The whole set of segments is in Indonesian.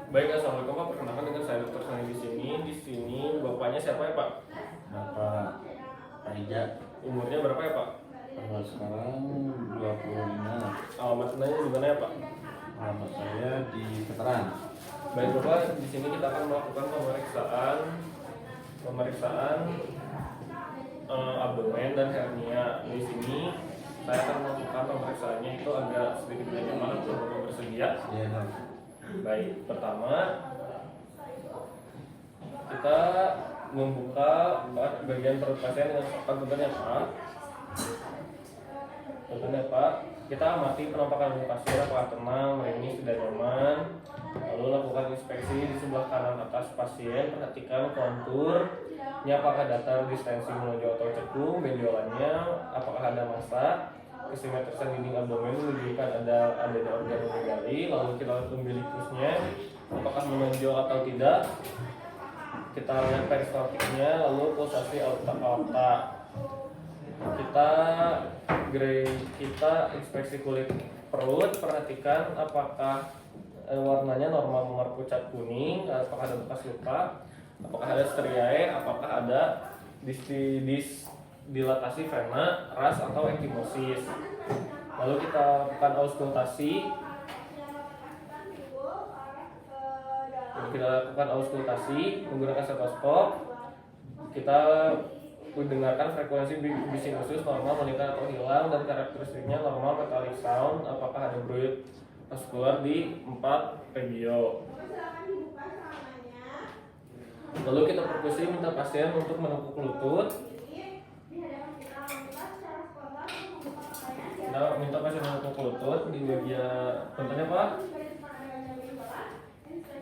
Baik, assalamualaikum Pak. Perkenalkan dengan saya Dr. Sani di sini. Di sini bapaknya siapa ya Pak? Bapak Raija. Umurnya berapa ya Pak? Kalau sekarang 25. Alamat sebenarnya di mana ya Pak? Alamat saya di Veteran. Baik Bapak, di sini kita akan melakukan pemeriksaan abdomen dan hernia. Di sini saya akan melakukan pemeriksaannya itu agak sedikit bagaimana untuk bersedia. Ya, Baik, pertama kita membuka bagian perut pasien dengan bentuknya Pak. Bentuknya Pak. Kita amati penampakan pasien apakah tenang, merinding, sudah nyaman. Lalu lakukan inspeksi di sebelah kanan atas pasien, perhatikan konturnya apakah datar, distensi menonjol atau cekung, benjolannya apakah ada massa, kesimetrisan dinding abdomen menunjukkan adanya organ yang digali. Lalu kita lihat umbilicusnya apakah menonjol atau tidak. Kita lihat peristaltiknya, lalu pulsasi aorta. Kita inspeksi kulit perut, perhatikan apakah warnanya normal memar pucat kuning, apakah ada bekas luka, apakah ada striae, apakah ada dilatasi vena, ras atau enkimosis. Lalu kita lakukan auskultasi. Menggunakan stetoskop. Kita mendengarkan frekuensi bising usus normal, meningkat atau hilang, dan karakteristiknya normal metallic sound. Apakah ada bruit vaskular di 4 regio. Lalu kita perkusi, minta pasien untuk menekuk lutut. Kita minta pasien menekuk lutut di bagian contohnya Pak,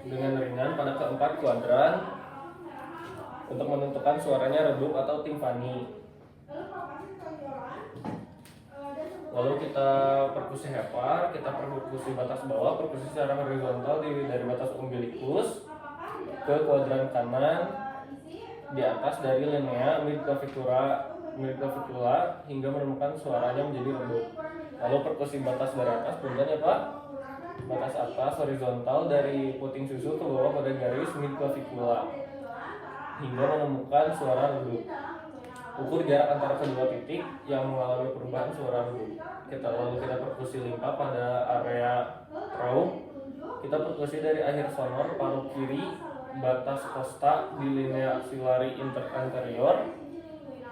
dengan ringan pada keempat kuadran untuk menentukan suaranya redup atau timpani. Lalu kita perkusi hepar, kita perkusi batas bawah, perkusi secara horizontal dari batas umbilikus ke kuadran kanan di atas dari linea midclavicula hingga menemukan suaranya menjadi redup. Lalu perkusi batas dari atas, punten ya Pak. Batas atas horizontal dari puting susu ke bawah pada garis midclavicula hingga menemukan suara redup. Ukur jarak antara kedua titik yang mengalami perubahan suara redup. Lalu kita perkusi limpa pada area throat. Kita perkusi dari akhir sonor paru kiri batas kosta di linea axillary anterior.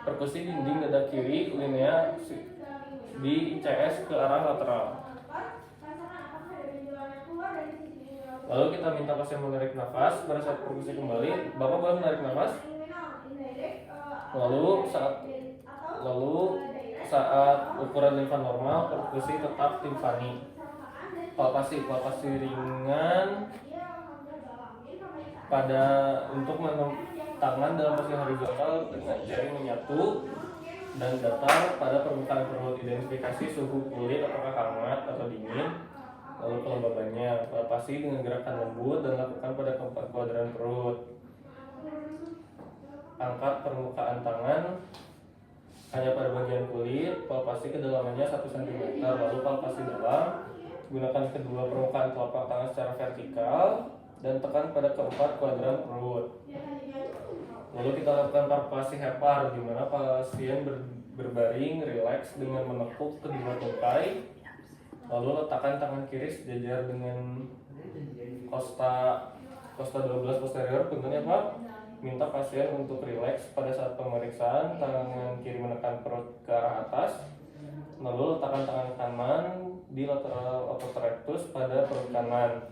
Perkusi dinding dada kiri linea di CS ke arah lateral. Lalu kita minta pasien menarik nafas. Pada saat perkusi kembali, Bapak boleh menarik nafas. Lalu saat ukuran limfa normal, perkusi tetap timpani. Palpasi ringan untuk tangan dalam posisi horizontal dengan jari menyatu dan datar pada permukaan perut. Identifikasi suhu kulit apakah hangat atau dingin. Lalu kelembabannya, palpasi dengan gerakan lembut dan lakukan pada keempat kuadran perut. Angkat permukaan tangan hanya pada bagian kulit, palpasi kedalamannya 1 cm. Lalu palpasi dalam, gunakan kedua permukaan telapak tangan secara vertikal dan tekan pada keempat kuadran perut. Lalu kita lakukan palpasi hepar, di mana pasien berbaring rileks dengan menekuk kedua tungkai. Lalu letakkan tangan kiri sejajar dengan kosta 12 posterior, puntennya Pak. Minta pasien untuk rileks pada saat pemeriksaan, tangan kiri menekan perut ke arah atas. Lalu letakkan tangan kanan di lateral otot rectus pada perut kanan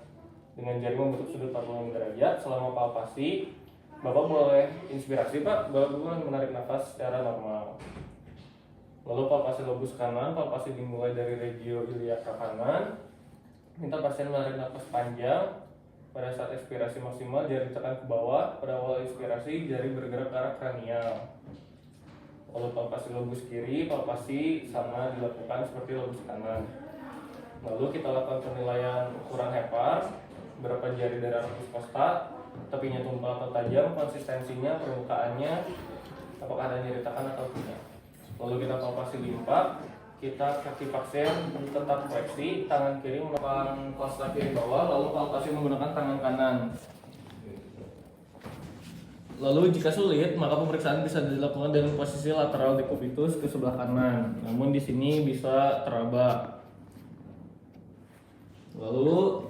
dengan jari membentuk sudut 45 derajat. Selama palpasi, Bapak boleh inspirasi Pak, Bapak boleh menarik nafas secara normal. Lalu palpasi lobus kanan, palpasi dimulai dari regio iliac ke kanan. Minta pasien menarik nafas panjang. Pada saat ekspirasi maksimal, jari ditekan ke bawah. Pada awal inspirasi, jari bergerak ke arah kranial. Lalu palpasi lobus kiri, palpasi sama dilakukan seperti lobus kanan. Lalu kita lakukan penilaian ukuran hepar, berapa jari dari arcus costa, tepinya tumpul atau tajam, konsistensinya, permukaannya, apakah ada nyeri tekan atau tidak. Lalu kita palpasi limpa, kita kaki pasien tetap fleksi, tangan kiri melakukan kos kaki di bawah, lalu palpasi menggunakan tangan kanan. Lalu jika sulit, maka pemeriksaan bisa dilakukan dengan posisi lateral decubitus ke sebelah kanan. Namun di sini bisa teraba. Lalu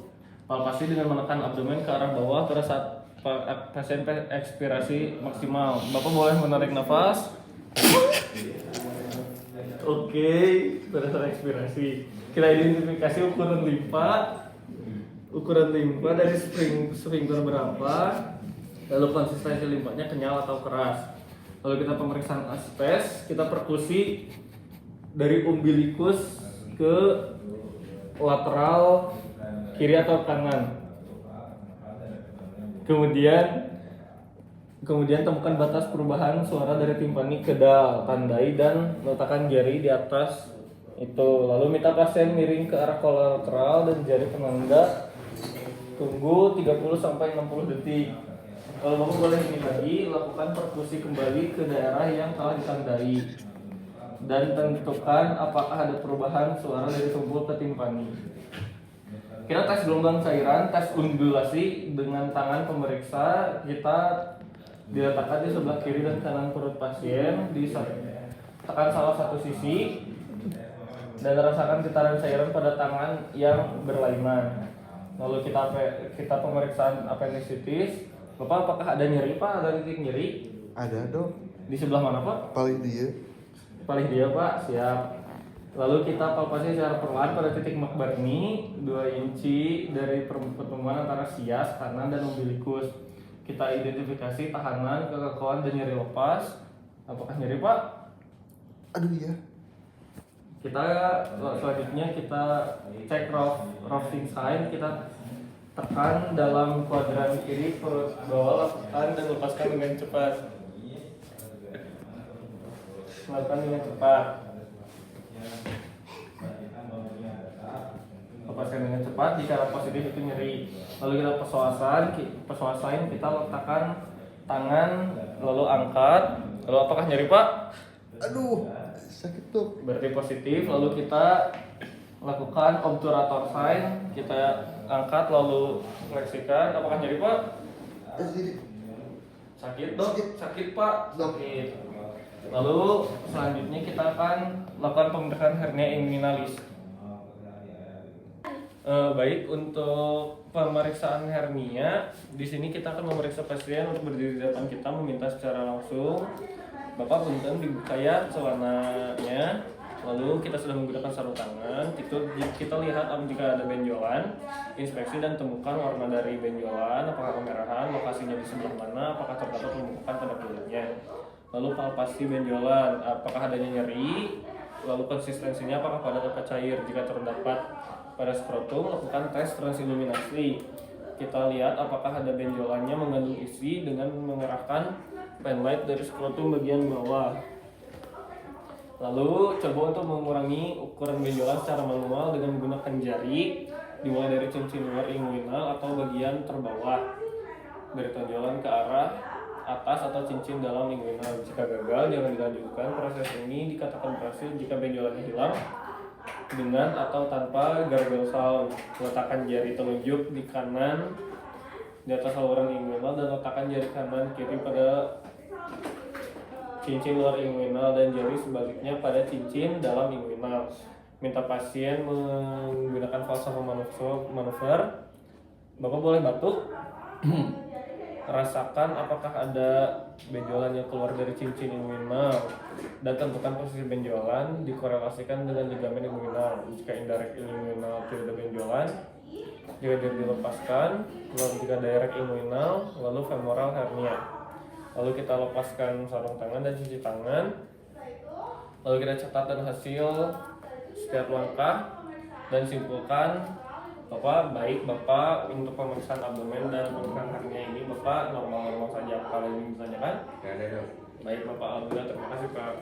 palpasi dengan menekan abdomen ke arah bawah pada saat pasien ekspirasi maksimal. Bapak boleh menarik nafas. Oke, pada saat ekspirasi. Kita identifikasi ukuran limpa dari sphincter berapa, lalu konsistensi limpanya kenyal atau keras. Lalu kita pemeriksaan aspes, kita perkusi dari umbilikus ke lateral kiri atau kanan. Kemudian temukan batas perubahan suara dari timpani ke dal, tandai dan letakkan jari di atas itu. Lalu minta pasien miring ke arah kolateral dan jari penanda. Tunggu 30 sampai 60 detik. Kalau Bapak boleh ini lagi, lakukan perkusi kembali ke daerah yang telah ditandai dan tentukan apakah ada perubahan suara dari tumpul ke timpani. Kita tes gelombang cairan, tes undulasi dengan tangan pemeriksa. Kita diletakkan di sebelah kiri dan kanan perut pasien, tekan salah satu sisi dan rasakan getaran cairan pada tangan yang berlainan. Lalu kita pemeriksaan appendicitis. Bapak apakah ada nyeri Pak? Ada titik nyeri? Ada dok. Di sebelah mana Pak? Paling dia. Paling dia Pak, siap. Lalu kita palpasi secara perlahan pada titik Makbarni 2 inci dari pertemuan antara sias kanan dan umbilikus. Kita identifikasi tahanan, kekakuan, dan nyeri lepas. Apakah nyeri Pak? Aduh iya. Kita selanjutnya kita cek roughing sign. Kita tekan dalam kuadran kiri perut bawah, lakukan dan lepaskan dengan cepat. Lakukan dengan cepat. Lepaskan dengan cepat jika positif itu nyeri. Lalu kita pesuasain, kita letakkan tangan lalu angkat. Lalu apakah nyeri Pak? Aduh, sakit dok. Berarti positif. Lalu kita lakukan obturator sign, kita angkat lalu fleksikan. Apakah nyeri Pak? Sakit dok? Sakit Pak? Sakit. Lalu selanjutnya kita akan lakukan pemeriksaan hernia inguinalis. Baik, untuk pemeriksaan hernia, di sini kita akan memeriksa pasien untuk berdiri di depan kita, meminta secara langsung. Bapak punten dibuka ya celananya. Lalu kita sudah menggunakan sarung tangan. Kita lihat jika ada benjolan, inspeksi dan temukan warna dari benjolan, apakah kemerahan, lokasinya di sebelah mana, apakah terdapat pembukaan pada kulitnya. Lalu palpasi benjolan, apakah adanya nyeri, lalu konsistensinya apakah padat atau cair. Jika terdapat pada skrotum, lakukan tes transiluminasi. Kita lihat apakah ada benjolannya mengandung isi dengan mengerahkan penlight dari skrotum bagian bawah. Lalu coba untuk mengurangi ukuran benjolan secara manual dengan menggunakan jari, dimulai dari cincin luar inguinal atau bagian terbawah dari tonjolan ke arah atas atau cincin dalam inguinal. Jika gagal, jangan dilanjutkan. Proses ini dikatakan berhasil jika benjolannya hilang dengan atau tanpa gargle sound. Letakkan jari telunjuk di kanan di atas saluran inguinal dan letakkan jari kanan kiri pada cincin luar inguinal dan jari sebaliknya pada cincin dalam inguinal. Minta pasien menggunakan falsafah manuver. Bapak boleh batuk. Rasakan apakah ada benjolan yang keluar dari cincin inguinal dan tentukan posisi benjolan, dikorelasikan dengan ligamen inguinal. Jika indirect inguinal tidak ada benjolan, jika dia dilepaskan, lalu jika direct inguinal, lalu femoral hernia. Lalu kita lepaskan sarung tangan dan cuci tangan. Lalu kita catatkan hasil setiap langkah dan simpulkan Bapak, baik Bapak untuk pemeriksaan abdomen dan pemeriksaan hernia ini Bapak normal-normal saja. Kalau ingin ditanyakan? Tidak ada dok. Baik Bapak, alhamdulillah, terima kasih Pak.